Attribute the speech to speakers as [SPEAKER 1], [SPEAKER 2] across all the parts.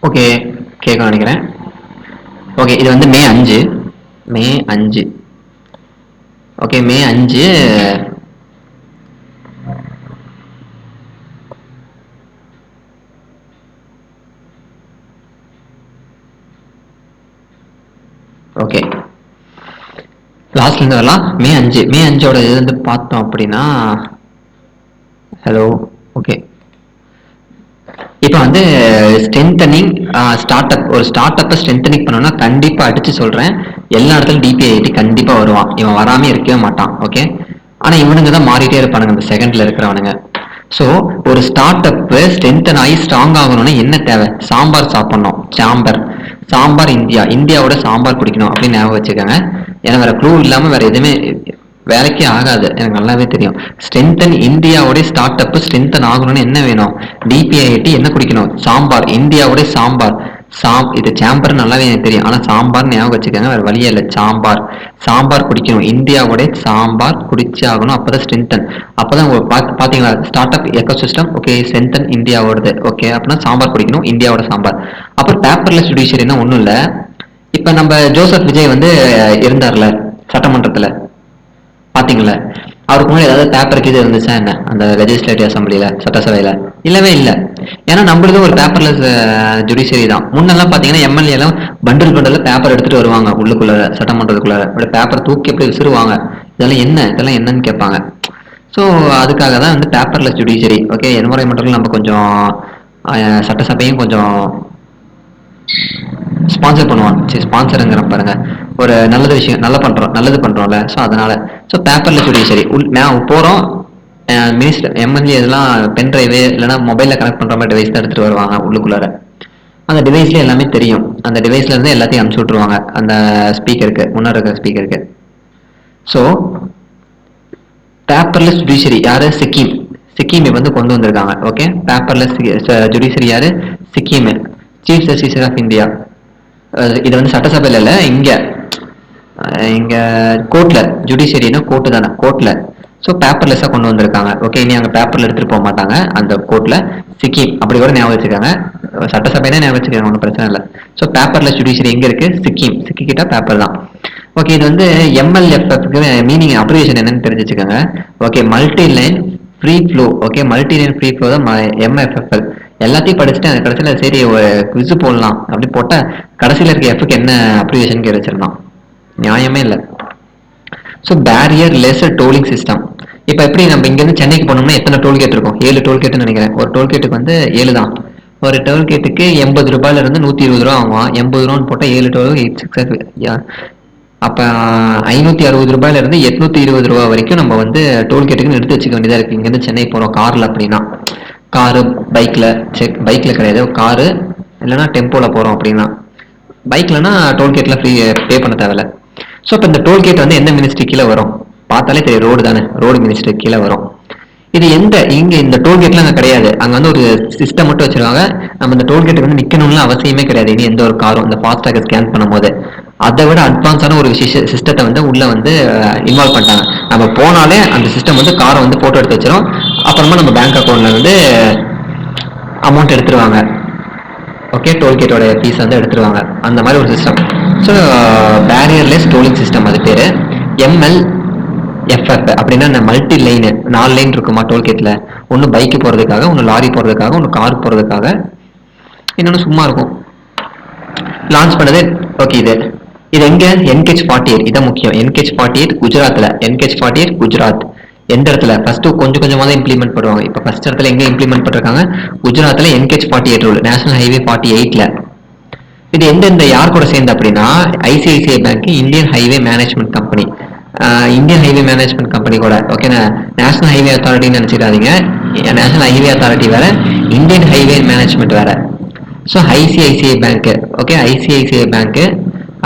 [SPEAKER 1] Okay, கேட்க நினைக்கிறேன். Okay, இது வந்து மே 5 ஓகே, மே 5. ஓகே, லாஸ்ட்ல இருந்து வரலாம். மே 5 இது வந்து பார்த்தோம் அப்படின்னா, ஹலோ, ஓகே. இப்போ வந்து ஸ்ட்ரென்தனிங் ஒரு ஸ்டார்ட் அப்பை ஸ்ட்ரென்தனிங் பண்ணணும்னா கண்டிப்பாக அடிச்சு சொல்கிறேன், எல்லா இடத்துலையும் டிபிஐடி கண்டிப்பாக வருவான். இவன் வராமல் இருக்கவே மாட்டான். ஓகே, ஆனால் இவனுங்க தான் மாறிட்டே இருப்பானுங்க இந்த செகண்டில் இருக்கிறவனுங்க. ஸோ ஒரு ஸ்டார்ட் அப்பு ஸ்ட்ரென்தன் ஆகி ஸ்ட்ராங் ஆகணும்னா என்ன தேவை? சாம்பார் சாப்பிட்ணும். சாம்பார் இந்தியாவோட சாம்பார் குடிக்கணும் அப்படின்னு ஞாபகம் வச்சுக்கோங்க. ஏன்னா வேற க்ளூ இல்லாமல் வேற எதுவுமே வேலைக்கே ஆகாது, எனக்கு நல்லாவே தெரியும். ஸ்ட்ரென்தன் இந்தியாவோட ஸ்டார்ட் அப் ஸ்ட்ரென்தன் ஆகணும்னு என்ன வேணும்? டிபிஐடி என்ன குடிக்கணும்? சாம்பார், இந்தியாவோட சாம்பார். இது சாம்பர் நல்லாவே எனக்கு தெரியும், ஆனா சாம்பார் ஞாபகம் வச்சுக்கோங்க, வேற வழியே இல்லை. சாம்பார் குடிக்கணும், இந்தியாவோட சாம்பார் குடிச்சு ஆகணும். அப்பதான் ஸ்ட்ரென்தன். அப்பதான் பாத்தீங்களா start up ecosystem. Okay, strengthen இந்தியாவோடது. ஓகே, அப்படின்னா சாம்பார் குடிக்கணும், இந்தியாவோட சாம்பார். அப்புறம் பேப்பர்லெஸ் ஜுடிஷியரினா ஒன்றும் இல்லை. இப்ப நம்ம ஜோசப் விஜய் வந்து இருந்தார்ல சட்டமன்றத்துல, பாத்தீங்களா? அவருக்கு முன்னாடி ஏதாவது பேப்பருக்கு இது இருந்துச்சா என்ன அந்த லெஜிஸ்லேட்டிவ் அசம்பிளில, சட்டசபையில? இல்லவே இல்லை. ஏன்னா நம்மளது ஒரு பேப்பர்லெஸ் ஜுடிஷியரி தான். முன்னெல்லாம் பாத்தீங்கன்னா எம்எல்ஏ எல்லாம் பண்டில் பேப்பர் எடுத்துட்டு வருவாங்க உள்ளுக்குள்ள, சட்டமன்றத்துக்குள்ள அப்படியே பேப்பர் தூக்கி எப்படி விசிறுவாங்க. இதெல்லாம் என்னன்னு கேட்பாங்க. ஸோ அதுக்காக தான் வந்து பேப்பர்லெஸ் ஜுடிஷியரி. ஓகே, என்வரான்மெண்டல் நம்ம கொஞ்சம் சட்டசபையும் கொஞ்சம் ஸ்பான்சர் பண்ணுவான். சரி, ஸ்பான்சருங்கிற பாருங்க, ஒரு நல்லது பண்றோம்ல. ஸோ அதனால பேப்பர்லெஸ் ஜுடிஷியரி போறோம். மினிஸ்டர், எம்எல்ஏ இதெல்லாம் பென் டிரைவு இல்லைன்னா மொபைலில் கனெக்ட் பண்ற மாதிரி டிவைஸ் தான் எடுத்துட்டு வருவாங்க உள்ளுக்குள்ளார. அந்த டிவைஸ்ல எல்லாமே தெரியும். அந்த டிவைஸ்ல இருந்து எல்லாத்தையும் அனுப்பிச்சு விட்டுருவாங்க அந்த ஸ்பீக்கருக்கு, முன்னாடி இருக்கிற ஸ்பீக்கருக்கு. ஸோ பேப்பர்லெஸ் ஜுடிஷியரி யாரு? சிக்கிம் வந்து கொண்டு வந்திருக்காங்க. ஓகே, பேப்பர்லெஸ் ஜுடிஷியரி யாரு? Sikkim, chief justice of India. இது வந்து சட்டசபையில இல்ல, இங்க கோர்ட்ல. ஜுடிஷியரினா கோர்ட்டு தானே, கோர்ட்ல. ஸோ பேப்பர்லெஸ்ஸா கொண்டு வந்திருக்காங்க. ஓகே, இனி அங்க பேப்பர்ல எடுத்துட்டு போக மாட்டாங்க அந்த கோர்ட்ல. சிக்கிம் அப்படி கூட ஞாபகம் வச்சுக்காங்க. சட்டசபைனா ஞாபகம் வச்சுக்காங்க, ஒன்றும் பிரச்சனை இல்லை. ஸோ பேப்பர்லெஸ் ஜுடிஷியரி எங்க இருக்கு? சிக்கிக்கிட்ட பேப்பர் தான். ஓகே, இது வந்து எம்எல்எஃப்க்கு மீனிங் அப்ரிவேஷன் என்னன்னு தெரிஞ்சு வச்சுக்கோங்க. Okay, multi line free flow. Okay, multi line free flow தான் எம்எஃப்எஃப்எல். எல்லாத்தையும் படிச்சுட்டு அந்த கடைசியில் சரி ஒரு குவிஸ் போடலாம் அப்படி போட்டா கடைசியில் இருக்க எஃப்க்கு என்ன அப்ரிவேஷன் கேட்டு வச்சிருந்தான். நியாயமே இல்லை. So barrier less tolling system. இப்போ எப்படி நம்ம இங்கேருந்து சென்னைக்கு போனோம்னா எத்தனை டோல்கேட் இருக்கும்? 7 டோல்கேட்னு நினைக்கிறேன். ஒரு டோல்கேட்டுக்கு வந்து 7 தான். ஒரு டோல்கேட்டுக்கு 80 ரூபாயில இருந்து 120 ரூபா ஆகும். 80 ரூபான்னு போட்டால் 7 டோல் 8 அப்போ 560 ரூபாயில இருந்து 820 ரூபா வரைக்கும் நம்ம வந்து டோல்கேட்டுக்குன்னு எடுத்து வச்சுக்க வேண்டியதா இருக்கு. இங்கேருந்து சென்னை போகிறோம் காரில் அப்படின்னா, காரு பைக்கில் கிடையாது, காரு இல்லைன்னா டெம்போவில் போகிறோம் அப்படின்னா. பைக்லனா டோல்கேட்லாம் ஃப்ரீ பே பண்ண தேவையில்ல. ஸோ இப்போ இந்த டோல்கேட் வந்து எந்த மினிஸ்ட்ரி கீழே வரும்? பார்த்தாலே தெரியும், ரோடு தானே, ரோடு மினிஸ்ட்ரி கீழே வரும். இது இங்க இந்த டோல்கேட்லாம் அங்கே கிடையாது. அங்கே வந்து ஒரு சிஸ்டம் மட்டும் வச்சிருக்காங்க. நம்ம இந்த டோல்கேட்டுக்கு வந்து நிற்கணும்னு அவசியமே கிடையாது. இனி எந்த ஒரு காரும் இந்த ஃபாஸ்டாக ஸ்கேன் பண்ணும்போது அதை விட அட்வான்ஸான ஒரு சிஸ்டத்தை வந்து உள்ள வந்து இன்வால்வ் பண்ணிட்டாங்க. நம்ம போனாலே அந்த சிஸ்டம் வந்து காரை வந்து போட்டோ எடுத்து வச்சிடும். அப்புறமா நம்ம பேங்க் அக்கௌண்ட்ல வந்து அமௌண்ட் எடுத்துருவாங்க. ஓகே, டோல்கேட்டோட ஃபீஸ் வந்து எடுத்துருவாங்க. அந்த மாதிரி ஒரு சிஸ்டம். ஸோ பேரியர்லெஸ் டோலிங் சிஸ்டம் அது பேர். எம்எல்எஃப்எஃப் அப்படின்னா மல்டி லைனு, 4 லைன் இருக்குமா டோல்கேட்டில். ஒன்று பைக்கு போகிறதுக்காக, ஒன்று லாரி போகிறதுக்காக, ஒன்று கார் போகிறதுக்காக, இன்னொன்று சும்மா இருக்கும். லான்ச் பண்ணது. ஓகே, இது எங்க? NH-48. இதான் முக்கியம். NH-48 குஜராத். எந்த இடத்துல? ஃபர்ஸ்ட் கொஞ்சம் கொஞ்சமாக தான் இம்ப்ளிமெண்ட் பண்ணுவாங்க. இப்போ ஃபர்ஸ்ட் இடத்துல எங்க இம்ப்ளிமெண்ட் பண்ணிருக்காங்க? குஜராத்ல NH-48 ரூல், நேஷனல் ஹைவே 48ல. இது எந்தெந்த யார் கூட சேர்ந்து அப்படின்னா, ICICI bank, Indian highway management company. Indian highway management company கூட. ஓகே, நேஷனல் ஹைவே அத்தாரிட்டின்னு நினைச்சிடாதீங்க. நேஷனல் ஹைவே அத்தாரிட்டி வேற, இந்தியன் ஹைவே மேனேஜ்மெண்ட் வேற. So ICICI bank. Okay, ICICI bank,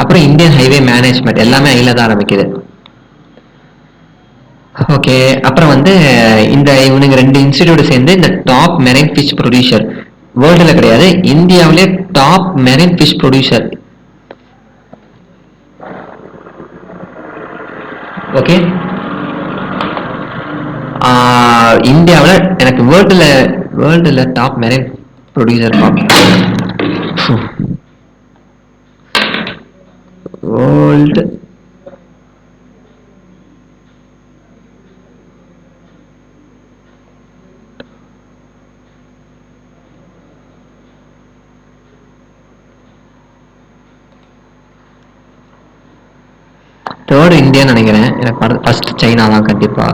[SPEAKER 1] அப்புறம் இந்தியன் ஹைவே மேனேஜ்மெண்ட், எல்லாமே ஐல தான் ஆரம்பிக்குது. ஓகே, அப்புறம் வந்து இவனுங்க 2 இன்ஸ்டிடியூட் சேர்ந்து இந்த டாப் மெரைன் ஃபிஷ் ப்ரொடியூசர், வேர்ல்டுல கிடையாது, இந்தியாவிலே top marine fish producer. Okay, இந்தியாவில் எனக்கு வேர்ல்டுல top marine producer world third இந்தியான்னு நினைக்கிறேன். எனக்கு ஃபர்ஸ்ட் சைனா தான் கண்டிப்பா.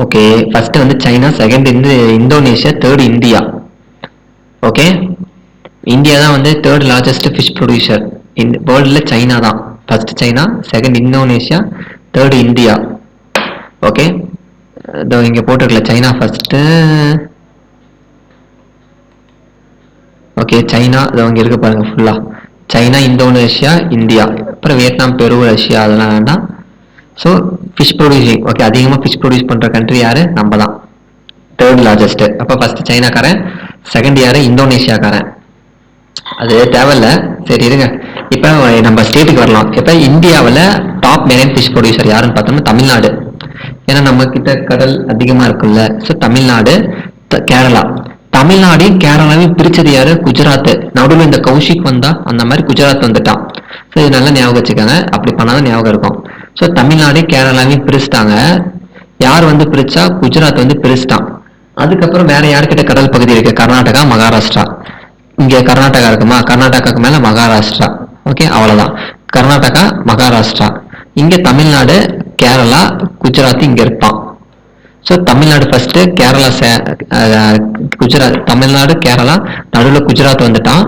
[SPEAKER 1] ஓகே, ஃபர்ஸ்ட் வந்து சைனா, செகண்ட் வந்து Indonesia, third India. Okay, India தான் வந்து தேர்ட் லார்ஜஸ்ட் ஃபிஷ் ப்ரொடியூசர் வேர்ல்டில். சைனா தான் first, China second Indonesia, third India. Okay, இதோ இங்கே போட்டிருக்கல சைனா ஃபர்ஸ்ட்டு. ஓகே, சைனா இதோ இங்கே இருக்கு பாருங்க ஃபுல்லாக. சைனா, இந்தோனேஷியா, இந்தியா, அப்புறம் வியட்நாம், பெரு, ரஷ்யா அதெல்லாம் வேண்டாம். ஸோ ஃபிஷ் ப்ரொடியூசிங், ஓகே, அதிகமாக ஃபிஷ் ப்ரொடியூஸ் பண்ணுற கண்ட்ரி யார்? நம்ம தான், தேர்ட் லார்ஜஸ்ட். அப்போ ஃபர்ஸ்ட் சைனாக்காரன், செகண்ட் யார்? இந்தோனேஷியாக்காரன். அது தேவையில்ல, சரி இருங்க. இப்போ நம்ம ஸ்டேட்டுக்கு வரலாம். இப்போ இந்தியாவில் டாப் மெரைன் ஃபிஷ் ப்ரொடியூசர் யாருன்னு பார்த்தோம்னா தமிழ்நாடு. ஏன்னா நம்ம கிட்ட கடல் அதிகமாக இருக்குல்ல. ஸோ தமிழ்நாடு, கேரளா. தமிழ்நாடையும் கேரளாவையும் பிரிச்சது யாரு? குஜராத். நடுவில் இந்த கௌஷிக் வந்தா அந்த மாதிரி குஜராத் வந்துட்டான். ஸோ இது நல்லா ஞாபகம் வச்சுக்கோங்க, அப்படி பண்ணாதான் ஞாபகம் இருக்கும். ஸோ தமிழ்நாடு கேரளாவையும் பிரிச்சுட்டாங்க. யார் வந்து பிரிச்சா? குஜராத் வந்து பிரிச்சுட்டான். அதுக்கப்புறம் வேற யாருக்கிட்ட கடல் பகுதி இருக்கு? கர்நாடகா, மகாராஷ்டிரா. இங்க கர்நாடகா இருக்குமா? கர்நாடகாக்கு மேல மகாராஷ்டிரா. ஓகே, அவ்வளவுதான். கர்நாடகா, மகாராஷ்டிரா. இங்க தமிழ்நாடு, கேரளா, குஜராத் இங்க இருப்பான். So Tamil Nadu first, Kerala Gujarat. தமிழ்நாடு, கேரளா, நடுவில் குஜராத் வந்துட்டான்.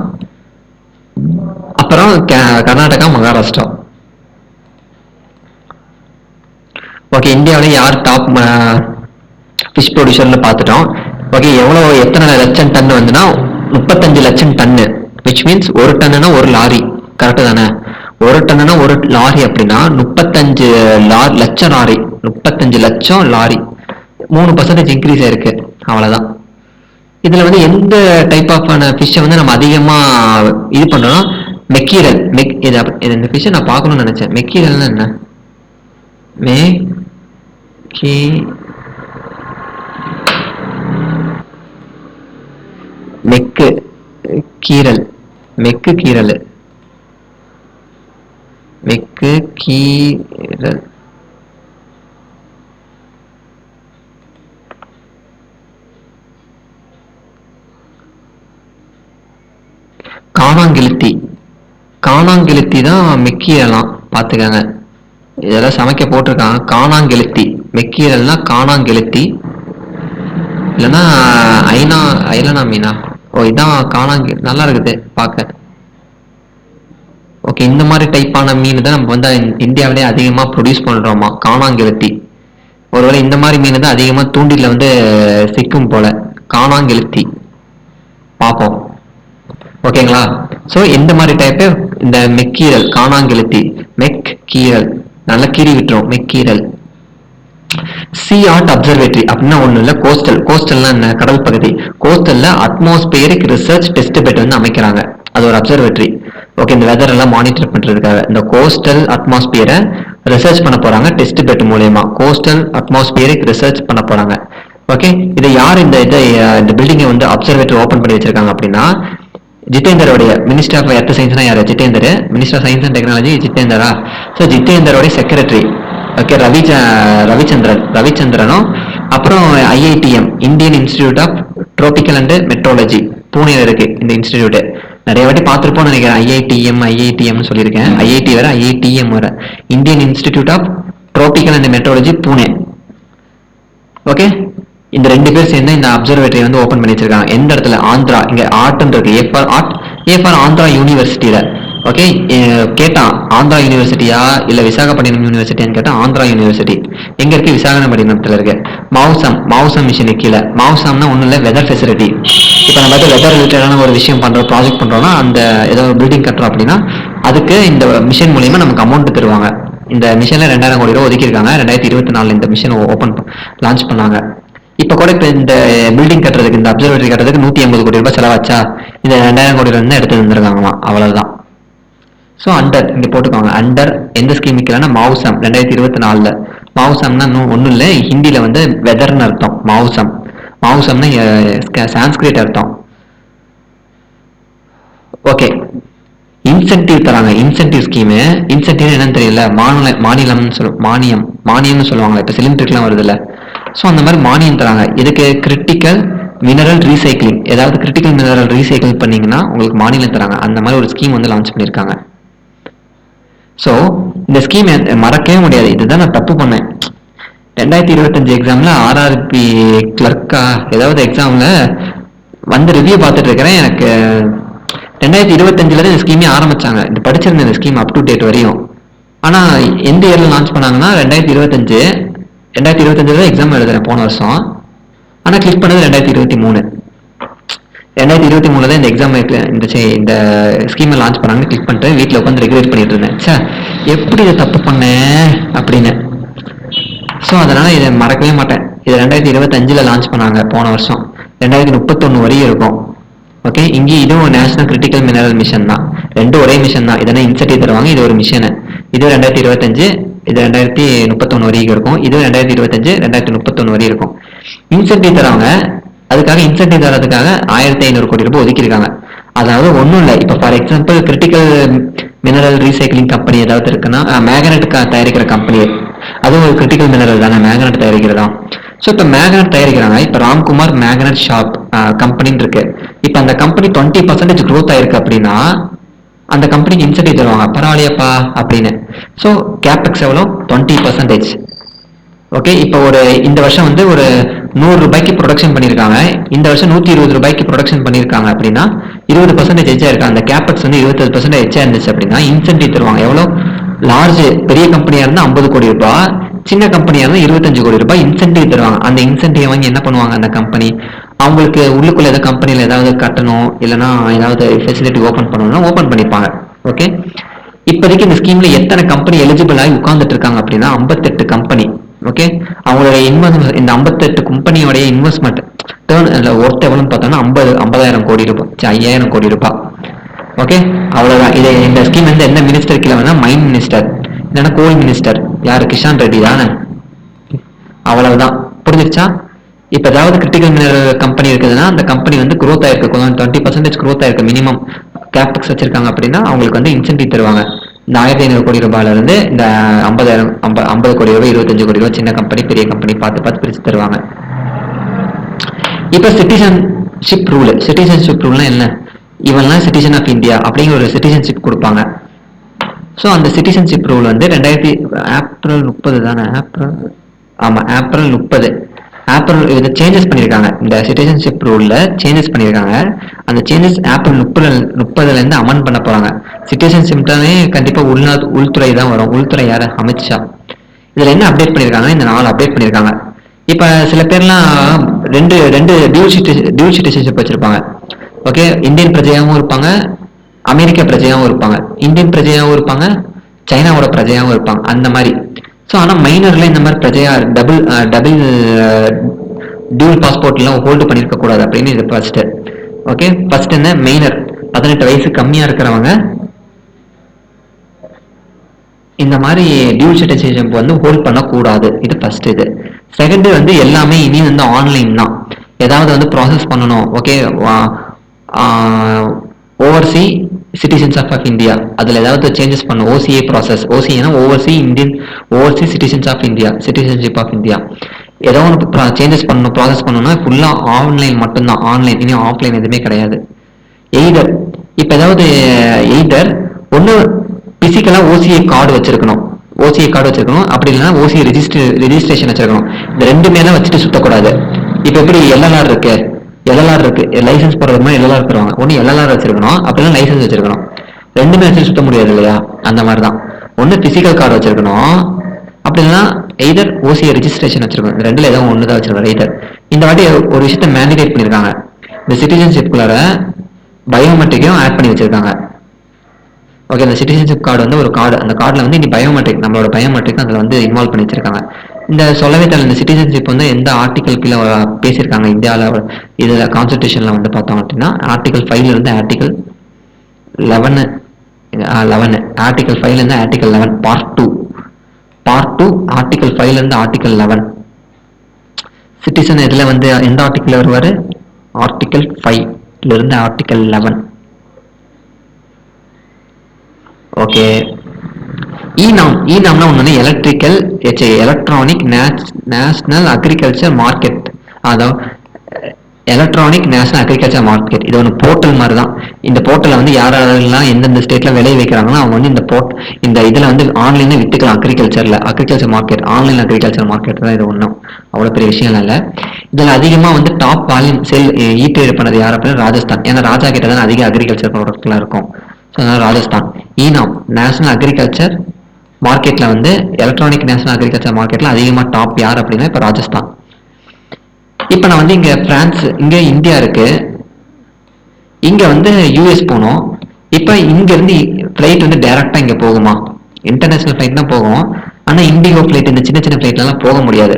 [SPEAKER 1] அப்புறம் கர்நாடகா, மகாராஷ்டிரா. ஓகே, இந்தியாவில் யார் டாப் ஃபிஷ் ப்ரொடியூசர்னு பார்த்துட்டோம். ஓகே, எத்தனை லட்சம் டன் வந்துன்னா 35 லட்சம் டன்னு. விச் மீன்ஸ் ஒரு டன்னுனா ஒரு லாரி. கரெக்டு தானே? ஒரு டன்னுனா ஒரு லாரி அப்படின்னா 35 லட்சம் லாரி. 35 லட்சம் லாரி. 3% இன்க்ரீஸ் ஆயிருக்கு, அவ்வளவுதான். இதுல வந்து எந்த டைப் ஆஃப் ஃபிஷ்ஷை வந்து நம்ம அதிகமா இது பண்றோம்னா மெக்கீரல். இந்த ஃபிஷ்ஷை நான் பார்க்கணும்னு நினைச்சேன். மெக்கீரல்னா என்ன? மெக்கு கீரல். மெக்கு கீரல். மெக்கு கீரல். காணாங்கெளுத்தி. காணாங்கெளுத்தி தான் மெக்கீரலாம், பார்த்துக்கங்க. இதெல்லாம் சமைக்க போட்டிருக்காங்க. காணாங்கெளுத்தி. மெக்கீரல்னா காணாங்கெளுத்தி, இல்லைன்னா ஐலனா மீனா. ஓ, இதான் நல்லா இருக்குது பார்க்க. ஓகே, இந்த மாதிரி டைப்பான மீன் தான் நம்ம வந்து இந்தியாவிலே அதிகமாக ப்ரொடியூஸ் பண்ணுறோமா, காணாங்கெளுத்தி. ஒருவேளை இந்த மாதிரி மீன் தான் அதிகமாக தூண்டில வந்து சிக்கும் போல. காணாங்கெளுத்தி பார்ப்போம். ஓகேங்களா? ஸோ இந்த மாதிரி டைப்பு இந்த மெக்கீரல், காணாங்கெளுத்தி, மெக் கீரல். நல்லா கீறி விட்டுரும் மெக்கீரல். சி ஆர்ட் அப்சர்வேட்டரி அப்படின்னா ஒண்ணு இல்ல, கோஸ்டல். கோஸ்டல்னா என்ன? கடல் பகுதி. கோஸ்டல்ல அட்மாஸ்பியரிக் ரிசர்ச் டெஸ்ட் பெட் வந்து அமைக்கிறாங்க. அது ஒரு அப்சர்வேட்டரி. ஓகே, இந்த வெதர் எல்லாம் மானிட்டர் பண்றதுக்காக இந்த கோஸ்டல் அட்மாஸ்பியரை ரிசர்ச் பண்ண போறாங்க டெஸ்ட் பெட் மூலயமா. கோஸ்டல் அட்மாஸ்பியரிக் ரிசர்ச் பண்ண போறாங்க. ஓகே, இதை யார் இந்த பில்டிங்கை வந்து அப்சர்வேட்டரி ஓபன் பண்ணி வச்சிருக்காங்க அப்படின்னா ஜிதேந்தரோடைய மினிஸ்டர் ஆஃப் எர்த் சயின்ஸ்னா யாரு? Jitender. Minister of science and technology ஜிதேந்தரா? ஸோ ஜிதேந்தரோடைய செக்ரட்டரி ஓகே ரவிச்சந்திரனும், அப்புறம் IITM, Indian institute of tropical and metrology, பூனேல இருக்கு இந்த இன்ஸ்டிடியூட். நிறைய வாட்டி பார்த்துருப்போம்னு நினைக்கிறேன். ஐஐடிஎம் சொல்லியிருக்கேன். ஐஐடி வேற, ஐஐடிஎம் வேற. Indian institute of tropical and Meteorology, Pune. Okay, இந்த ரெண்டு பேர் சேர்ந்து இந்த அப்சர்வேட்டரி வந்து ஓபன் பண்ணி வச்சிருக்காங்க. எந்த இடத்துல? ஆந்திரா. இங்க ஆர்ட்னு இருக்கு. ஏ ஃபார் ஆந்திரா யூனிவர்சிட்டியில. ஓகே, கேட்டான் ஆந்திரா யூனிவர்சிட்டியா இல்ல விசாகப்பட்டினம் யூனிவர்சிட்டியான்னு கேட்டா ஆந்திரா யூனிவர்சிட்டி. எங்க இருக்கு? விசாகப்பட்டினத்துல இருக்கு. மவுசம் மிஷின் கீழே. மவுசம்னா ஒண்ணு இல்ல, வெதர் ஃபெசிலிட்டி. இப்ப நம்ம வெதர் ரிலேட்டடான ஒரு விஷயம் பண்றோம், ப்ராஜெக்ட் பண்றோம்னா, அந்த ஏதோ பில்டிங் கட்டுறோம் அப்படின்னா அதுக்கு இந்த மிஷின் மூலியமா நமக்கு அமௌண்ட் தருவாங்க. இந்த மிஷன்ல 2000 கோடி ரூபா ஒதுக்கியிருக்காங்க. 2024 இந்த மிஷன் லான்ச் பண்ணாங்க. இப்ப கூட இப்ப இந்த பில்டிங் கட்டுறதுக்கு, இந்த அப்சர்வேட்டரி கட்டுறதுக்கு 180 கோடி ரூபாய் செலவாச்சா, இந்த 2000 கோடி ரூபாய் எடுத்து வந்திருக்காங்களாம். அவ்வளவுதான். ஸோ அண்டர் இங்க போட்டுக்கோங்க. அண்டர் எந்த ஸ்கீம் வைக்கலாம்னா மவுசம் 2024. மவுசம்னா ஒன்றும் இல்லை, ஹிந்தியில வந்து வெதர்னு அர்த்தம். மவுசம் மவுசம்னா சான்ஸ்கிரிட் அர்த்தம். ஓகே, இன்சென்டிவ் தராங்க. Incentive scheme. இன்சென்டிவ் என்னன்னு தெரியல, மானியம்னு சொல்லுவாங்க. இப்போ சிலிண்டருக்குலாம் வருது இல்லை, ஸோ அந்த மாதிரி மானியம் தராங்க. இதுக்கு கிரிட்டிக்கல் மினரல் ரீசைக்ளிங், ஏதாவது கிரிட்டிக்கல் மினரல் ரீசைக்கிள் பண்ணீங்கன்னா உங்களுக்கு மானியம் தராங்க. அந்த மாதிரி ஒரு ஸ்கீம் வந்து லான்ச் பண்ணியிருக்காங்க. ஸோ இந்த ஸ்கீம் மறக்கவே முடியாது. இதுதான் நான் தப்பு பண்ணேன் 2025 எக்ஸாம்ல. ஆர்ஆர்பி கிளர்க்கா ஏதாவது எக்ஸாம்ல வந்து ரிவ்யூ பார்த்துட்டு இருக்கிறேன். எனக்கு 2025ல தான் இந்த ஸ்கீமே ஆரம்பிச்சாங்க. இந்த படிச்சிருந்தேன் இந்த ஸ்கீம் அப் டு டேட் வரையும். ஆனா எந்த இயர்ல லான்ச் பண்ணாங்கன்னா 2025 தான் எக்ஸாம் எழுதுறேன் போன வருஷம். ஆனா கிளிக் பண்ணது 2023. 2023 தான் இந்த எக்ஸாம் இந்த ஸ்கீமை லான்ச் பண்ணாங்கன்னு கிளிக் பண்ணிட்டு வீட்டில் உட்காந்து ரெகுலேட் பண்ணிட்டு இருந்தேன். சார் எப்படி இதை தப்பு பண்ணேன் அப்படின்னு. ஸோ அதனால இதை மறக்கவே மாட்டேன். இது 2025ல லான்ச் பண்ணாங்க போன வருஷம். 2031 வரையும் இருக்கும். ஓகே, இங்கே இதுவும் நேஷனல் கிரிட்டிக்கல் மினரல் மிஷன் தான். ரெண்டும் ஒரே மிஷன் தான். இதெல்லாம் இன்சென்டிவ் தருவாங்க. இது ஒரு மிஷனு. இது 2025, இது 2031 வரைக்கும் இருக்கும். இது 2025, 2031 வரையும் இருக்கும். இன்சென்டிவ் தருவாங்க. அதுக்காக இன்சென்டிவ் தரதுக்காக 1500 கோடி ரூபாய் ஒதுக்கியிருக்காங்க. அதாவது ஒன்றும் இல்லை, இப்போ for example critical mineral recycling company ஏதாவது இருக்குன்னா, மேக்னெட் தயாரிக்கிற கம்பெனி, அதுவும் ஒரு கிரிட்டிக்கல் மினரல் தானே, மேக்னெட் தயாரிக்கிறதா. ஸோ இப்போ மேக்னெட் தயாரிக்கிறாங்க. இப்போ ராம்குமார் மேக்னெட் ஷாப் கம்பெனின்னு இருக்கு. இப்போ அந்த கம்பெனி 20% க்ரோத் ஆயிருக்கு அப்படின்னா அந்த கம்பெனிக்கு இன்சென்டிவ் தருவாங்க. பரவாயில்லையப்பா அப்படின்னு. ஸோ கேபெக்ஸ் எவ்வளோ? 20%. ஓகே, இப்போ இந்த வருஷம் வந்து ஒரு 100 ரூபாய்க்கு ப்ரொடக்ஷன் பண்ணியிருக்காங்க. இந்த வருஷம் 120 ரூபாய்க்கு ப்ரொடக்ஷன் பண்ணியிருக்காங்க அப்படின்னா 20% எச்சா இருக்கு. அந்த கேபெக்ஸ் வந்து 27% எச்சா இருந்துச்சு அப்படின்னா இன்சென்டிவ் தருவாங்க. எவ்வளோ? லார்ஜ் பெரிய கம்பெனியா இருந்தா 50 கோடி ரூபாய், சின்ன கம்பெனியா இருந்தா 25 கோடி ரூபாய் இன்சென்டிவ் தருவாங்க. அந்த இன்சென்டிவ் வாங்கி என்ன பண்ணுவாங்க அந்த கம்பெனி? அவங்களுக்கு உள்ளுக்குள்ள ஏதாவது கம்பெனியில் ஏதாவது கட்டணும், இல்லைன்னா ஏதாவது ஃபெசிலிட்டி ஓப்பன் பண்ணணும்னா ஓப்பன் பண்ணிப்பாங்க. ஓகே, இப்போதைக்கு இந்த ஸ்கீம்ல எத்தனை கம்பெனி எலிஜிபிள் ஆகி உட்கார்ந்துட்டு இருக்காங்க அப்படின்னா 58 கம்பெனி. ஓகே, அவங்களுடைய இன்வெஸ்ட்மெண்ட், இந்த 58 கம்பெனியோடைய இன்வெஸ்ட்மெண்ட் ஒர்த் எவ்வளோன்னு பார்த்தோம்னா 50,000 கோடி ரூபாய், 5,000 கோடி ரூபாய். ஓகே, அவ்வளவுதான். இது இந்த ஸ்கீம் வந்து எந்த மினிஸ்டர் கீழே வேணா, மைன் மினிஸ்டர் இல்லைன்னா கோல் மினிஸ்டர், யாரு? கிஷான் ரெட்டி தானே. அவ்வளவுதான், புரிஞ்சிருச்சா? இப்போ ஏதாவது கிரிட்டிக்கல் மினரல் கம்பெனி இருக்குதுன்னா அந்த கம்பெனி வந்து க்ரோத் ஆயிருக்கு, 20% க்ரோத் ஆயிருக்கு, மினிமம் கேபெக்ஸ் வச்சிருக்காங்க அப்படின்னா அவங்களுக்கு வந்து இன்சென்டிவ் தருவாங்க. இந்த 1500 கோடி ரூபாயில இருந்து இந்த 50 கோடி ரூபாய், 25 கோடி ரூபாய் சின்ன கம்பெனி பெரிய கம்பெனி பார்த்து பிரிச்சு தருவாங்க. இப்ப சிட்டிசன்ஷிப் ரூல்னா என்ன? இவன்லாம் சிட்டிசன் ஆஃப் இந்தியா அப்படிங்கிற ஒரு சிட்டிசன்ஷிப் கொடுப்பாங்க. ஸோ அந்த சிட்டிசன்ஷிப் ரூல் வந்து ஏப்ரல் 30 தானே, ஏப்ரல் 30 இதை சேஞ்சஸ் பண்ணியிருக்காங்க. இந்த சிட்டிசன்ஷிப் ரூல்ல சேஞ்சஸ் பண்ணியிருக்காங்க. அந்த சேஞ்சஸ் ஏப்ரல் 30ல இருந்து அமன் பண்ண போறாங்க. சிட்டிசன்ஷிப்டானே கண்டிப்பா உள்துறை தான் வரும். உள்துறை யாரு? அமித்ஷா. இதுல என்ன அப்டேட் பண்ணியிருக்காங்க? இந்த 4 அப்டேட் பண்ணியிருக்காங்க. இப்ப சில பேர்லாம் ரெண்டு டியூல் சிட்டிசன்ஷிப் வச்சிருப்பாங்க. ஓகே, இந்தியன் பிரஜையாகவும் இருப்பாங்க, அமெரிக்க பிரஜையாகவும் இருப்பாங்க, இந்தியன் பிரஜையாகவும் இருப்பாங்க, சைனாவோட பிரஜையாகவும் இருப்பாங்க, அந்த மாதிரி. ஸோ ஆனால் மைனர்ல இந்த மாதிரி பிரஜையா டபுள் டியூல் பாஸ்போர்ட்லாம் ஹோல்டு பண்ணியிருக்க கூடாது அப்படின்னு இது ஃபர்ஸ்ட். ஓகே, ஃபர்ஸ்ட் என்ன? மைனர் 18 வயசு கம்மியா இருக்கிறவங்க இந்த மாதிரி டியூல் சிட்டிசன்ஷிப் வந்து ஹோல்ட் பண்ணக்கூடாது. இது ஃபர்ஸ்ட். இது செகண்ட் வந்து எல்லாமே இனி வந்து ஆன்லைன் தான். ஏதாவது வந்து ப்ராசஸ் பண்ணணும். Okay, overseas citizens of India, அதில் ஏதாவது சேஞ்சஸ் பண்ணும். ஓசிஏ ப்ராசஸ், ஓசிஏனா overseas citizens of India, citizenship of India. ஏதோ ஒன்று சேஞ்சஸ் பண்ணணும், ப்ராசஸ் பண்ணணும்னா ஃபுல்லாக ஆன்லைன் மட்டும்தான். ஆன்லைன், இனி ஆஃப்லைன் எதுவுமே கிடையாது. எய்தர் இப்போ ஏதாவது ஒன்று பிசிக்கலாக ஓசிஏ கார்டு வச்சிருக்கணும், அப்படி இல்லைன்னா ஓசிஏ ரெஜிஸ்ட்ரேஷன் வச்சிருக்கணும். இந்த ரெண்டுமே தான் வச்சுட்டு சுத்தக்கூடாது. இப்போ எப்படி எல்எல்ஆர் இருக்கு, லைசன்ஸ் போடுறது மாதிரி எல்எல்ஆர் தருவாங்க. ஒன்று எல்எல்ஆர் வச்சிருக்கணும், அப்படின்னா லைசன்ஸ் வச்சிருக்கணும். ரெண்டுமே வச்சு சுத்த முடியாது இல்லையா? அந்த மாதிரி தான். ஒன்று பிசிக்கல் கார்டு வச்சிருக்கணும், அப்படின்னா எய்தர் ஓசிஏ ரெஜிஸ்ட்ரேஷன் வச்சிருக்கணும். இந்த ரெண்டுல ஏதோ ஒன்று தான் வச்சிருக்கணும். எய்தர் இந்த வாட்டி ஒரு விஷயத்த மேண்டிடேட் பண்ணியிருக்காங்க. இந்த சிட்டிசன்ஷிப்குள்ளார பயோமெட்ரிக்கையும் ஆட் பண்ணி வச்சிருக்காங்க. ஓகே, அந்த சிட்டிசன்ஷிப் கார்டு வந்து ஒரு கார்டு. அந்த கார்டில் வந்து இனி பயோமெட்ரிக், நம்மளோட பயோமெட்ரிக் அதில் வந்து இன்வால்வ் பண்ணி வச்சிருக்காங்க. இந்த சொல்லவே தெரியல, இந்த சிட்டிசன்ஷிப் வந்து எந்த ஆர்டிகல் கீழே பேசியிருக்காங்க இந்தியாவில். இதில் கான்ஸ்டியூஷனில் வந்து பார்த்தோம் அப்படின்னா ஆர்டிகல் 5 இருந்து ஆர்டிகல் 11, 11 ஆர்டிகல் 5 இருந்து ஆர்டிகல் 11 பார்ட் 2 ஆர்டிகல் 5 இருந்து ஆர்டிகல் 11. சிட்டிசன் இதில் வந்து எந்த ஆர்டிகல் வருவார்? ஆர்டிகல் 5 இருந்து ஆர்டிகல் 11. ஓகே, இநாம்னா ஒன்று electrical electronic national agriculture market. அதாவது எலக்ட்ரானிக் நேஷனல் அக்ரிகல்ச்சர் மார்க்கெட், இது ஒன்று போர்ட்டல் மாதிரி தான். இந்த போர்ட்டலில் வந்து யாரெல்லாம் எந்தெந்த ஸ்டேட்ல விளைய வைக்கிறாங்களோ அவங்க வந்து இந்த இதில் வந்து ஆன்லைனில் விற்றுக்கலாம். Agriculture market, online agriculture market தான் இது. ஒன்றும் அவ்வளோ பெரிய விஷயம் இல்லை. இதில் அதிகமாக வந்து டாப் வால்யூம் சேல் ஈட்ரேட் பண்ணது யார் அப்படின்னா ராஜஸ்தான். ஏன்னா ராஜா கிட்ட தான் அதிக அக்ரிகல்ச்சர் ப்ராடக்ட்லாம் இருக்கும். ஸோ அதனால் ராஜஸ்தான். ஈனாம் நேஷனல் அக்ரிகல்ச்சர் மார்க்கெட்டில் வந்து எலக்ட்ரானிக் நேஷனல் அக்ரிகல்ச்சர் மார்க்கெட்டில் அதிகமாக டாப் யார் அப்படின்னா இப்போ ராஜஸ்தான். இப்போ நான் வந்து இங்கே பிரான்ஸ், இங்கே இந்தியா இருக்கு, இங்கே வந்து யூஎஸ் போனோம். இப்போ இங்கேருந்து ஃப்ளைட் வந்து டைரெக்டாக இங்கே போகுமா? இன்டர்நேஷனல் ஃப்ளைட் தான் போகும். ஆனால் இண்டிகோ ஃப்ளைட், இந்த சின்ன சின்ன ஃப்ளைட்லாம் போக முடியாது.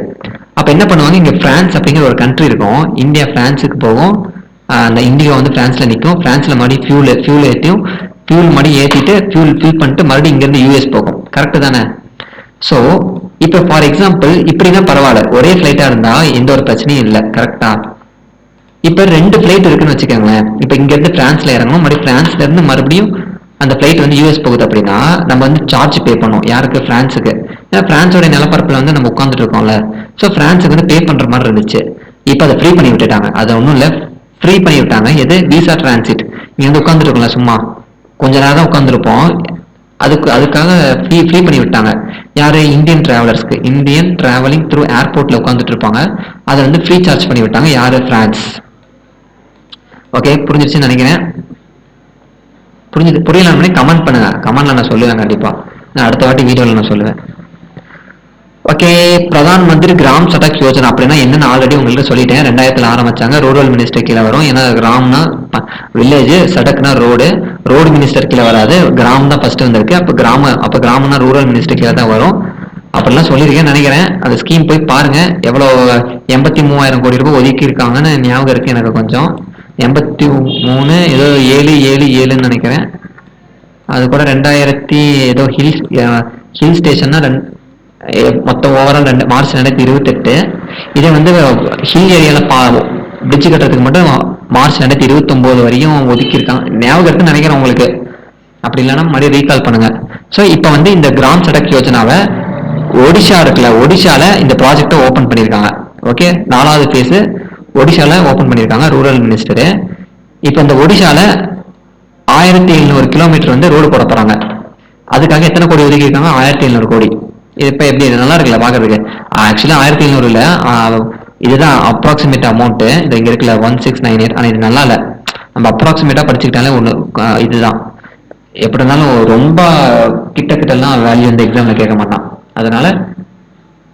[SPEAKER 1] அப்போ என்ன பண்ணுவாங்க, இங்கே ஃப்ரான்ஸ் அப்படிங்கிற ஒரு கண்ட்ரி இருக்கும். இந்தியா ஃப்ரான்ஸுக்கு போகும். அந்த இண்டிகோ வந்து ஃப்ரான்ஸில் நிற்கும். ஃப்ரான்ஸில் மறுபடியும் ஃபியூல் மறுபடியும் ஏற்றிட்டு ஃபில் பண்ணிட்டு மறுபடியும் இங்கேருந்து யூஎஸ் போகும். கரெக்டு தானே? ஸோ இப்போ ஃபார் எக்ஸாம்பிள் இப்படின்னா பரவாயில்ல, ஒரே ஃப்ளைட்டாக இருந்தால் எந்த ஒரு பிரச்சனையும் இல்லை. கரெக்டா? இப்போ 2 ஃப்ளைட் இருக்குன்னு வச்சுக்கோங்களேன். இப்போ இங்கேருந்து ஃப்ரான்ஸில் இறங்கணும், மறுபடியும் ஃப்ரான்ஸ்லேருந்து மறுபடியும் அந்த ஃப்ளைட் வந்து யூஎஸ் போகுது அப்படின்னா நம்ம வந்து சார்ஜ் பே பண்ணோம். யாருக்கு? ஃப்ரான்ஸுக்கு. ஏன்னா ஃப்ரான்ஸோட நிலப்பரப்பில் வந்து நம்ம உட்காந்துட்டு இருக்கோம்ல. ஸோ ஃப்ரான்ஸுக்கு வந்து பே பண்ணுற மாதிரி இருந்துச்சு. இப்போ அதை ஃப்ரீ பண்ணி விட்டுட்டாங்க. அது ஒன்றும் இல்லை, ஃப்ரீ பண்ணி விட்டாங்க. எது? Visa transit. இங்கே வந்து உட்காந்துட்டு இருக்கோம்ல, சும்மா கொஞ்ச நேரம் தான் உட்காந்துருப்போம். அதுக்காக ஃப்ரீ பண்ணி விட்டாங்க. யாரு? இந்தியன் டிராவலர்ஸ்க்கு. இந்தியன் டிராவலிங் த்ரூ ஏர்போர்ட்ல உட்காந்துட்டு இருப்பாங்க. அதை வந்து ஃப்ரீ சார்ஜ் பண்ணி விட்டாங்க. யாரு? பிரான்ஸ். ஓகே, புரிஞ்சிருச்சுன்னு நினைக்கிறேன். புரியல கமெண்ட் பண்ணுங்க. கமெண்ட்ல நான் சொல்லுவேன் கண்டிப்பா. நான் அடுத்த வாட்டி வீடியோல நான் சொல்லுவேன். ஓகே, பிரதான் மந்திரி கிராம் சடக் யோஜனா அப்படின்னா என்னன்னு ஆல்ரெடி உங்களுக்கு சொல்லிட்டேன். 2000 ஆரம்பிச்சாங்க. ரூரல் மினிஸ்டர் கீழே வரும். ஏன்னா கிராம்னா வில்லேஜ், சடக்னா ரோடு மினிஸ்டர் கீழே வராது. கிராம் தான் ஃபர்ஸ்ட் வந்திருக்கு. அப்போ கிராமம்னா ரூரல் மினிஸ்டர் கீழே தான் வரும். அப்படிலாம் சொல்லியிருக்கேன்னு நினைக்கிறேன். அந்த ஸ்கீம் போய் பாருங்க. எவ்வளோ 83,000 கோடி ரூபாய் ஒதுக்கி இருக்காங்கன்னு ஞாபகம் இருக்கு எனக்கு கொஞ்சம். 83 ஏதோ 777ன்னு நினைக்கிறேன். அது கூட 2000 ஏதோ ஹில் ஸ்டேஷன்னா மொத்தம் ஓவரால் மார்ச் 2028. இதே வந்து ஹில் ஏரியால பிரிட்ஜ் கட்டுறதுக்கு மட்டும் மார்ச் 2029 வரையும் ஒதுக்கியிருக்காங்க. ஞாபகம் இருக்குன்னு நினைக்கிறேன் உங்களுக்கு. அப்படி இல்லைன்னா மறுபடியும் ரீகால் பண்ணுங்க. ஸோ இப்போ வந்து இந்த கிராம் சடக் யோஜனாவை ஒடிஷா இருக்குல்ல, ஒடிஷால இந்த ப்ராஜெக்டை ஓப்பன் பண்ணியிருக்காங்க. ஓகே, 4வது ஃபேஸ் ஒடிஷால ஓப்பன் பண்ணியிருக்காங்க ரூரல் மினிஸ்டரு. இப்போ இந்த ஒடிஷால 1700 கிலோமீட்டர் வந்து ரோடு போட போறாங்க. அதுக்காக எத்தனை கோடி ஒதுக்கியிருக்காங்க? 1700 கோடி. இப்போ எப்படி நல்லா இருக்குல்ல பாக்குறதுக்கு? ஆக்சுவலா 1700 இல்ல, இதுதான் அப்ராக்சிமேட் அமௌண்ட். இது இங்க இருக்குல்ல 1698. ஆனா இது நல்லா இல்ல, நம்ம அப்ராக்சிமேட்டா படிச்சுக்கிட்டாலே ஒண்ணு. இதுதான் எப்படி இருந்தாலும் ரொம்ப கிட்டலாம் வேல்யூ இந்த எக்ஸாம்ல கேட்க மாட்டான். அதனால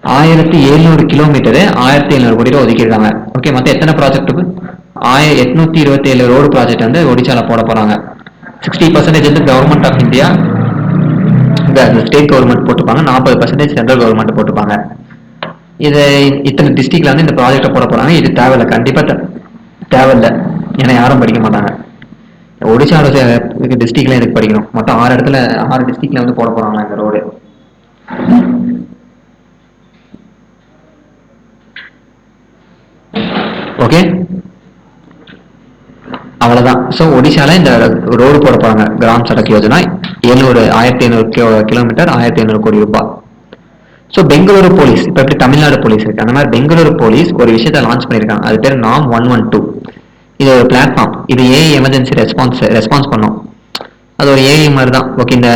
[SPEAKER 1] 1700 கிலோமீட்டரு 1700 கோடி ரூபாய் ஒதுக்கியிருக்காங்க. ஓகே, மொத்தம் எத்தனை ப்ராஜெக்ட்டுக்கு? 827 ரோடு ப்ராஜெக்ட் வந்து ஒடிசால போட போறாங்க. 60% வந்து government of India, state government போட்டுப்பாங்க. 40% சென்ட்ரல் கவர்மெண்ட் போட்டுப்பாங்க. இது இத்தனை டிஸ்ட்ரிக்ட்ல வந்து இந்த ப்ராஜெக்டை போட போறாங்க. இது தேவையில்லை, கண்டிப்பா தேவையில்லை. ஏன்னா யாரும் படிக்க மாட்டாங்க. ஒடிசாவோட டிஸ்ட்ரிக்ட்ல எதுக்கு படிக்கணும்? மொத்தம் 6 டிஸ்ட்ரிக்ட்ல வந்து போட போறாங்க இந்த ரோடு. ஓகே, அவ்வளவுதான். ஸோ ஒடிசால இந்த ரோடு போட போறாங்க. கிராம் சடக் யோஜனா 1700 கிலோமீட்டர் 1700 கோடி ரூபாய். ஸோ பெங்களூரு போலீஸ், இப்போ எப்படி தமிழ்நாடு போலீஸ் இருக்கு அந்த மாதிரி பெங்களூரு போலீஸ் ஒரு விஷயத்தை லான்ச் பண்ணியிருக்காங்க. அது பேர் நாம் 112. இது ஒரு பிளாட்ஃபார்ம். இது ஏஐ எமர்ஜென்சி ரெஸ்பான்ஸ் பண்ணும். அது ஒரு ஏஐ மாதிரி தான். ஓகே, இந்த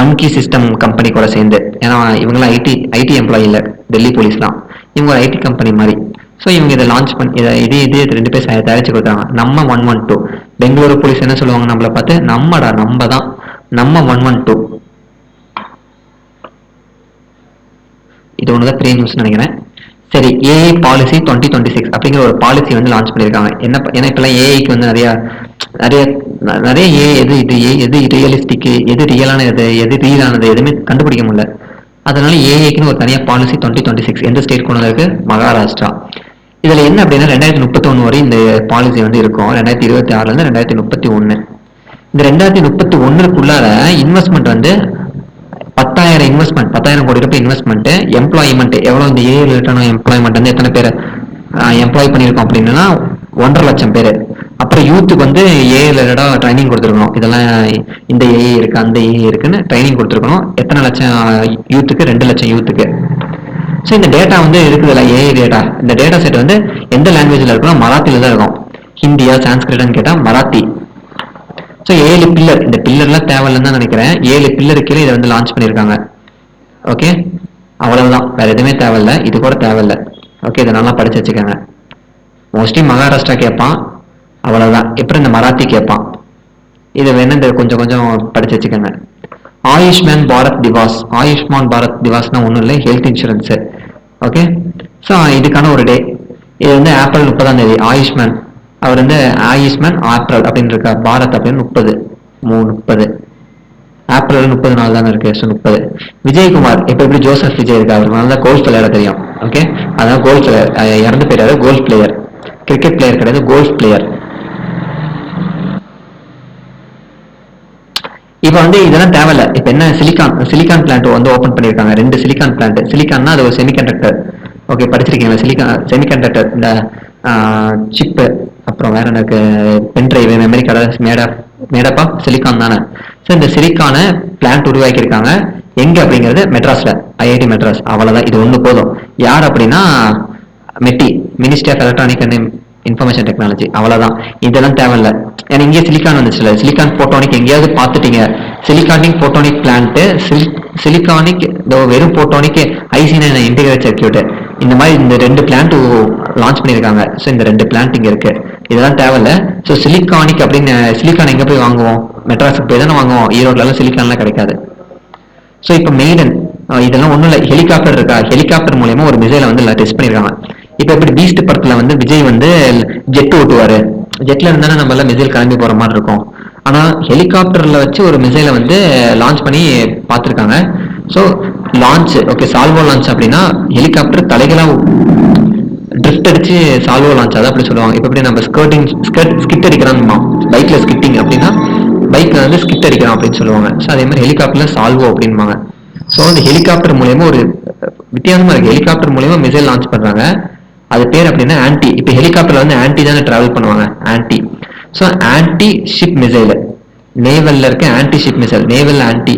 [SPEAKER 1] மன்கி சிஸ்டம் கம்பெனி கூட சேர்ந்து, ஏன்னா இவங்கெல்லாம் ஐடி எம்ப்ளாயி இல்லை, டெல்லி போலீஸ்லாம். இவங்க ஒரு ஐடி கம்பெனி மாதிரி. ஸோ இவங்க இதை லான்ச் பண்ணி இது 2 பேர் தயாரிச்சு கொடுத்தாங்க. நம்ம 112. பெங்களூரு போலீஸ் என்ன சொல்லுவாங்க நம்மளை பார்த்து? நம்ம தான், நம்ம 112. இது ஒண்ணுதான் பெரிய நியூஸ் நினைக்கிறேன். சரி, ஏஐ பாலிசி 2026 அப்படிங்கிற ஒரு பாலிசி வந்து லான்ச் பண்ணியிருக்காங்க. ஏன்னா இப்பெல்லாம் ஏஐக்கு வந்து நிறைய நிறைய நிறைய எது இது எது ரியலிஸ்டிக், எது ரியலான எது ரீலானது எதுவுமே கண்டுபிடிக்க முடியல. அதனால ஏஐக்குன்னு ஒரு தனியாக பாலிசி 2026 எந்த ஸ்டேட் கொண்டு வந்திருக்கு? மகாராஷ்டிரா. இதுல என்ன அப்படின்னா 2031 வரை இந்த பாலிசி வந்து இருக்கும். 2026ல இருந்து 2031. இந்த 2031க்குள்ளார இன்வெஸ்ட்மெண்ட் வந்து 10,000 இன்வெஸ்ட்மெண்ட், 10,000 கோடி ரூபாய் இன்வெஸ்ட்மெண்ட். எம்ப்ளாய்மெண்ட் எவ்வளவு, இந்த ஏஐ ரிலேட்டடான எம்ப்ளாய்மெண்ட் வந்து எத்தனை பேர் எம்ப்ளாய் பண்ணியிருக்கோம் அப்படின்னா 1,50,000 பேர். அப்புறம் யூத்துக்கு வந்து ஏஐ ரிலேட்டடா ட்ரைனிங் கொடுத்துருக்கணும். இதெல்லாம் இந்த ஏஐ இருக்கு அந்த ஏஐ இருக்குன்னு ட்ரைனிங் கொடுத்துருக்கணும். எத்தனை லட்சம் யூத்துக்கு? 2 லட்சம் யூத்துக்கு. ஸோ இந்த டேட்டா வந்து இருக்குதுல்ல, ஏஐ டேட்டா, இந்த டேட்டா செட் வந்து எந்த லாங்குவேஜில் இருக்குன்னா மராத்தியில் தான் இருக்கும். ஹிந்தியா சான்ஸ்கிரிட்னு கேட்டால் மராத்தி. ஸோ 7 பில்லர், இந்த பில்லர்லாம் தேவையில்லைன்னு தான் நினைக்கிறேன். 7 பில்லர் கீழே இதை வந்து லான்ச் பண்ணியிருக்காங்க. ஓகே, அவ்வளவுதான், வேற எதுவுமே தேவையில்லை, இது கூட தேவையில்லை. ஓகே, இதை நல்லா படிச்சு வச்சுக்கோங்க. மோஸ்ட்லி மகாராஷ்டிரா கேட்பான், அவ்வளவுதான். எப்படி இந்த மராத்தி கேட்பான், இதை வேணும் இந்த கொஞ்சம் கொஞ்சம் படிச்சு வச்சுக்கோங்க. ஆயுஷ்மான் பாரத் திவாஸ், ஆயுஷ்மான் பாரத் திவாஸ்னா ஒன்றும் இல்லை, ஹெல்த் இன்சூரன்ஸு. ஓகே, ஸோ இதுக்கான ஒரு டே, இது வந்து ஏப்ரல் 30ஆம் தேதி. ஆயுஷ்மான் அவர் வந்து ஆயுஷ்மான் ஆப்ரல் அப்படின்னு இருக்கா, பாரத் அப்படின்னு 30 ஏப்ரல் 30 நாள் தானே இருக்கு. ஸோ 30. விஜயகுமார் இப்போ எப்படி ஜோசப் விஜய் இருக்கா, அவர் நல்லா கோல்ஃப் விளையாட தெரியும். ஓகே, அதான் கோல்ஃப் பிளேயர், இறந்து போயிடாரு, கோல்ஃப் பிளேயர், கிரிக்கெட் பிளேயர் கிடையாது, கோல்ஃப் பிளேயர். இப்போ வந்து இதெல்லாம் தேவையில்ல. இப்போ என்ன, சிலிகான் பிளான்ட் வந்து ஓப்பன் பண்ணியிருக்காங்க, 2 சிலிகான் பிளான்ட். சிலிகான்னா அது ஒரு செமிகண்டக்டர். ஓகே, படிச்சிருக்கீங்களா? செமிகண்டக்டர், இந்த சிப்பு, அப்புறம் வேற எனக்கு பென் டிரைவ், மெமரி கார்டு மேடப்பா சிலிகான் தானே. ஸோ இந்த சிலிக்கானை பிளான்ட் உருவாக்கியிருக்காங்க. எங்க அப்படிங்கிறது மெட்ராஸ்ல, ஐஐடி மெட்ராஸ். அவ்வளவுதான், இது ஒண்ணு போதும். யார் அப்படின்னா MeitY, ministry of electronic and information technology. அவ்வளவுதான், இதெல்லாம் தேவையில்ல. ஏன்னா இங்கே சிலிக்கான் வந்துச்சுல, சிலிக்கான் போட்டோனிக் எங்கேயாவது பார்த்துட்டீங்க? சிலிகானிக் போட்டோனிக் பிளான்ட், சிலிகானிக் வெறும் போட்டோனிக் ஐசின இன்டிகிரேட் சர்க்கியூட், இந்த மாதிரி இந்த 2 பிளான்ட் லான்ச் பண்ணியிருக்காங்க. ஸோ இந்த 2 பிளான்ட் இங்க இருக்கு, இதெல்லாம் தேவையில்ல. ஸோ சிலிகானிக் அப்படின்னு, சிலிக்கான் எங்க போய் வாங்குவோம்? மெட்ராஸுக்கு போய் தானே வாங்குவோம், ஈரோட்ல எல்லாம் சிலிக்கான்லாம் கிடைக்காது. ஸோ இப்போ மெய்டன், இதெல்லாம் ஒன்றும் இல்லை, ஹெலிகாப்டர் இருக்கா, ஹெலிகாப்டர் மூலயமா ஒரு மிசைலை வந்து டெஸ்ட் பண்ணியிருக்காங்க. இப்போ எப்படி பீஸ்ட் படத்துல வந்து விஜய் வந்து ஜெட் ஓட்டுவாரு, ஜெட்ல இருந்தானே நம்ம எல்லாம் மிசைல் கிளம்பி போற மாதிரி இருக்கும். ஆனா ஹெலிகாப்டர்ல வச்சு ஒரு மிசைலை வந்து லான்ச் பண்ணி பார்த்துருக்காங்க. ஸோ லான்ச், ஓகே, சால்வோ லான்ச் அப்படின்னா ஹெலிகாப்டர் தலைகளா ட்ரிஃப்ட் அடிச்சு சால்வோ லான்ச், அதை அப்படி சொல்லுவாங்க. இப்போ எப்படி நம்ம ஸ்கிட் அடிக்கிறான், பைக்ல ஸ்கிட்டிங் அப்படின்னா பைக்ல வந்து ஸ்கிட் அடிக்கிறான் அப்படின்னு சொல்லுவாங்க. ஸோ அதே மாதிரி ஹெலிகாப்டர்ல சால்வோ அப்படின்பாங்க. ஸோ அந்த ஹெலிகாப்டர் மூலயமா ஒரு வித்தியாசமா இருக்கு, ஹெலிகாப்டர் மூலயமா மிசைல் லான்ச் பண்றாங்க. அது பேர் அப்படின்னா ஆன்டி. இப்போ ஹெலிகாப்டர்ல வந்து ஆன்டி தானே டிராவல் பண்ணுவாங்க, anti. So anti ship missile, நேவல்ல இருக்க anti ship missile, naval anti.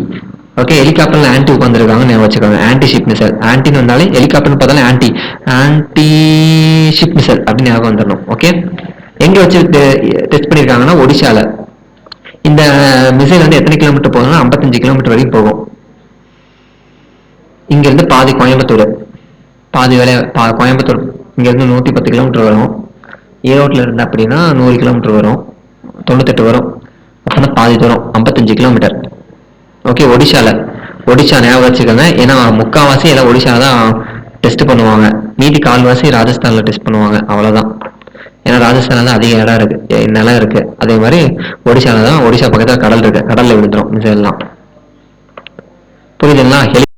[SPEAKER 1] Okay, ஹெலிகாப்டர்ல ஆன்டி உட்காந்துருக்காங்க, ஞாபகம் வச்சுக்கோங்க. ஆன்டி ஷிப் மிசைல், ஆன்டின்னு வந்தாலே ஹெலிகாப்டர்னு பார்த்தாலே ஆன்டி ஷிப் மிசைல் அப்படின்னு ஞாபகம் வந்துடணும். ஓகே, எங்க வச்சு டெஸ்ட் பண்ணியிருக்காங்கன்னா ஒடிஷால. இந்த மிசைல் வந்து எத்தனை கிலோமீட்டர் போகுதுன்னா 55 கிலோமீட்டர் வரைக்கும் போகும். இங்க இருந்து பாதி கோயம்புத்தூர், பாதி வேலை கோயம்புத்தூர் இங்க இருந்து 110 கிலோமீட்டர் வரும். ஈரோட்ல இருந்து அப்படின்னா 100 கிலோமீட்டர் வரும், 98 வரும். அப்படின்னா பாதி தூரம் 55 கிலோமீட்டர். ஓகே, ஒடிஷா ஞாபகம் வச்சுக்கோங்க. ஏன்னா முக்கால்வாசி எல்லாம் ஒடிஷால தான் டெஸ்ட் பண்ணுவாங்க, மீதி கால்வாசி ராஜஸ்தான்ல டெஸ்ட் பண்ணுவாங்க. அவ்வளவுதான். ஏன்னா ராஜஸ்தான்ல தான் அதிக இடம் இருக்கு, நிலம் இருக்கு. அதே மாதிரி ஒடிஷால தான், ஒடிஷா பக்கத்துல கடல் இருக்கு, கடல்ல விழுந்துரும் மிசைல்லாம். புரியுதுங்களா?